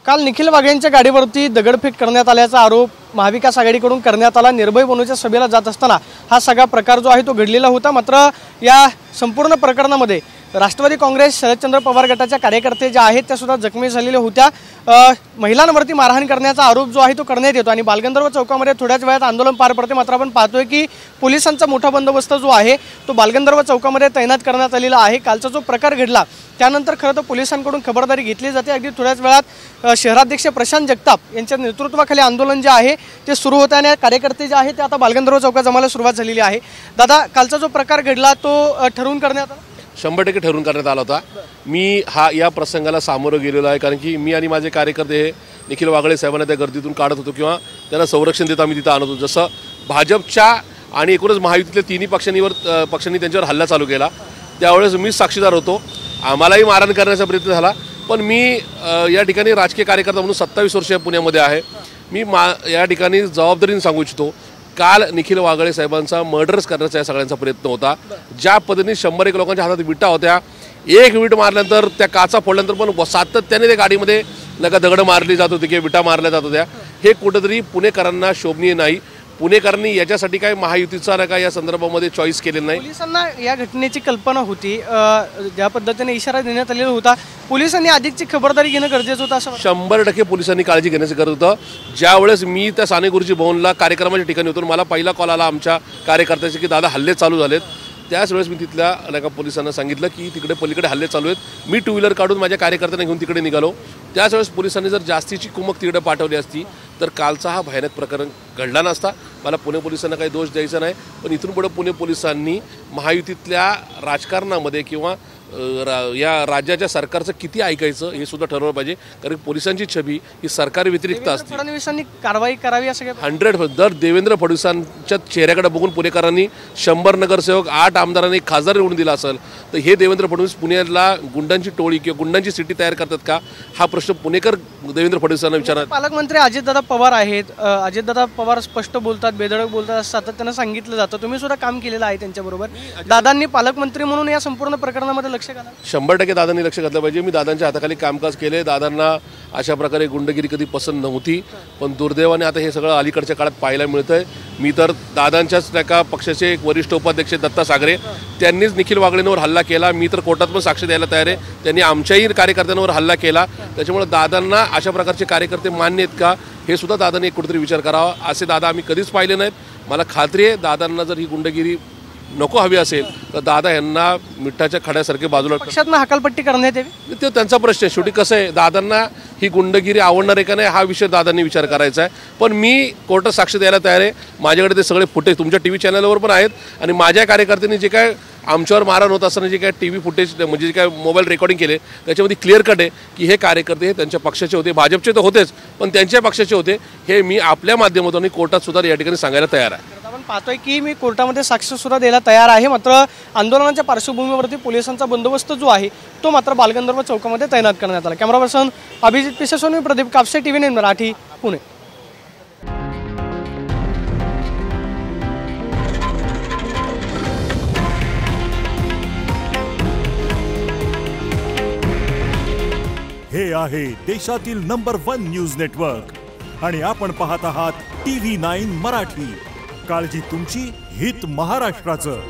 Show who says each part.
Speaker 1: काल निखिल वाघेंच्या गाडीवरती दगडफेक करण्यात आल्याचा आरोप महाविकास आघाडीकडून करण्यात आला। निर्भय बनूच्या सभेला जात असताना हा सगळा प्रकार जो आहे तो घडलेला होता। मात्र या संपूर्ण प्रकरणामध्ये राष्ट्रवादी काँग्रेस शरदचंद्र पवार गटाच्या कार्यकर्ते जे आहेत त्या सुद्धा जखमी झालेल्या होत्या। महिलांवरती मारहाण करण्याचा आरोप जो आहे तो करण्यात येतो आणि बालगंधर्व चौकामध्ये थोड्याच वेळात आंदोलन पार पडते। मात्र आपण पाहतोय की पोलिसांचा मोठा बंदोबस्त जो आहे तो बालगंधर्व चौकामध्ये तैनात करण्यात आलेला आहे। कालचा जो प्रकार घडला त्यानंतर खरं तर पोलिसांकडून खबरदारी घेतली जाते। अगदी थोड्याच वेळात शहराध्यक्ष प्रशांत जगताप यांच्या नेतृत्वाखाली आंदोलन जे आहे ते सुरू होत आहे आणि कार्यकर्ते जे आहेत ते आता बालगंधर्व चौकात जमायला सुरुवात झालेली आहे। दादा, कालचा जो प्रकार घडला तो ठरवून करण्यात आला?
Speaker 2: 100% ठरवून करण्यात आला होता। मी या प्रसंगाला सामोरं गेलेलो आहे, कारण की मी आणि माझे कार्यकर्ते हे निखिल वागळे साहेबांना त्या गर्दीतून काढत होतो किंवा त्यांना संरक्षण देत आम्ही तिथं आणत होतो। जसं भाजपच्या आणि एकूणच महायुतीतल्या तिन्ही पक्षांनी त्यांच्यावर हल्ला चालू केला त्यावेळेस मी साक्षीदार होतो। आम्हालाही मारहाण करण्याचा प्रयत्न झाला, पण मी या ठिकाणी राजकीय कार्यकर्ता म्हणून 27 वर्ष पुण्यामध्ये आहे। मी या ठिकाणी जबाबदारीने सांगू इच्छितो, काल निखिल वागळे साहेबांचा मर्डर्स करण्याचा या सगळ्यांचा प्रयत्न होता। ज्या पद्धतीने 100 लोकांच्या हातात विटा होत्या, एक विट मारल्यानंतर त्या काचा फोडल्यानंतर पण सातत्याने त्या गाडीमध्ये नका दगड मारली जात होती किंवा विटा मारल्या जात होत्या। हे कुठेतरी पुणेकरांना शोभनीय नाही। पुणेकरांनी याच्यासाठी काय महायुतीचा नका या संदर्भामध्ये चॉईस केलेलं नाही।
Speaker 1: पोलिसांना या घटनेची कल्पना होती, ज्या पद्धतीने इशारा देण्यात आलेला होता, पोलिसांनी अधिकची खबरदारी घेणं गरजेचं होतं असं
Speaker 2: 100% पोलिसांनी काळजी घेण्याची गरज होतं। ज्यावेळेस मी त्या साने गुरुजी भवनला कार्यक्रमाच्या ठिकाणी होतो, मला पहिला कॉल आला आमच्या कार्यकर्त्याचे की दादा हल्ले चालू झालेत। त्याच वेळेस मी तिथल्या एका पोलिसांना सांगितलं की तिकडे पलीकडे हल्ले चालू आहेत। मी 2 व्हीलर काढून माझ्या कार्यकर्त्यांना घेऊन तिकडे निघालो। त्याच वेळेस पोलिसांनी जर जास्तीची कुमक तिकडे पाठवली असती तर कालचा हा भयानक प्रकरण घडला नसता। मला पुणे पोलिसांना काही दोष द्यायचा नाही, पण इथून पुढे पुणे पोलिसांनी महायुतीतल्या राजकारणामध्ये किंवा या राज्याच्या सरकारचं किती ऐकायचं हे सुद्धा ठरवलं पाहिजे, कारण पोलिसांची छबी ही सरकार व्यतिरिक्त असते।
Speaker 1: फडणवीसांनी कारवाई करावी असं
Speaker 2: 100% जर देवेंद्र फडणवीसांच्या चेहऱ्याकडे बघून पुणेकरांनी 100 नगरसेवक 8 आमदारांनी खासदार निवडून दिला असेल तर हे देवेंद्र फडणवीस पुण्याला गुंडांची टोळी किंवा गुंडांची सिटी तयार करतात का, हा प्रश्न पुणेकर देवेंद्र फडणवीसांना विचारतात।
Speaker 1: पालकमंत्री अजितदादा पवार आहेत, अजितदादा पवार स्पष्ट बोलतात, बेधडक बोलतात असं सातत्यानं सांगितलं जातं। तुम्ही सुद्धा काम केलेलं आहे त्यांच्याबरोबर। दादांनी पालकमंत्री म्हणून या संपूर्ण प्रकरणामध्ये लक्ष घाला?
Speaker 2: 100% दादांनी लक्ष घातलं पाहिजे। मी दादांच्या हाताखाली कामकाज केले। दादांना अशा प्रकारे गुंडगिरी कधी पसंत नव्हती, पण दुर्दैवाने आता हे सगळं अलीकडच्या काळात पाहायला मिळतंय। मी तर दादांच्याच एका पक्षाचे एक वरिष्ठ उपाध्यक्ष दत्ता सागरे त्यांनीच निखिल वागळेंवर हल्ला केला। मी तर कोर्टात पण साक्ष द्यायला तयार आहे, त्यांनी आमच्याही कार्यकर्त्यांवर हल्ला केला। त्याच्यामुळे दादांना अशा प्रकारचे कार्यकर्ते मान्य आहेत का हे सुद्धा दादांनी कुठेतरी विचार करावा। असे दादा आम्ही कधीच पाहिले नाहीत। मला खात्री आहे दादांना जर ही गुंडगिरी नको हवी असेल तर दादा यांना मिठाच्या खड्यासारखे बाजूला
Speaker 1: पक्षातनं हकालपट्टी करण्यात यावी,
Speaker 2: ते त्यांचा प्रश्न आहे। शेवटी कसं आहे, दादांना ही गुंडगिरी आवडणार आहे का नाही हा विषय दादांनी विचार करायचा आहे। पण मी कोर्टात साक्ष द्यायला तयार आहे। माझ्याकडे ते सगळे फुटेज तुमच्या TV चॅनलवर पण आहेत आणि माझ्या कार्यकर्त्यांनी जे काय आमच्यावर मारहाण होत असताना जे काय TV फुटेज म्हणजे जे काय मोबाईल रेकॉर्डिंग केले त्याच्यामध्ये क्लिअर कट आहे की हे कार्यकर्ते हे त्यांच्या पक्षाचे होते, भाजपचे तर होतेच पण त्यांच्या पक्षाचे होते। हे मी आपल्या माध्यमातून कोर्टात सुद्धा या ठिकाणी सांगायला तयार आहे।
Speaker 1: आपण पाहतोय की मी कोर्टामध्ये साक्ष सुद्धा द्यायला तयार आहे। मात्र आंदोलनाच्या पार्श्वभूमीवरती पोलिसांचा बंदोबस्त जो आहे तो मात्र बालगंधर्व चौकामध्ये तैनात करण्यात आला। कॅमेरा पर्सन अभिजित पिसेसोन, मी प्रदीप कापसे, TV9 मराठी, पुणे।
Speaker 3: हे आहे देशातील नंबर 1 न्यूज नेटवर्क आणि आपण पाहत आहात TV9 मराठी। काळजी तुमची, हित महाराष्ट्राचं।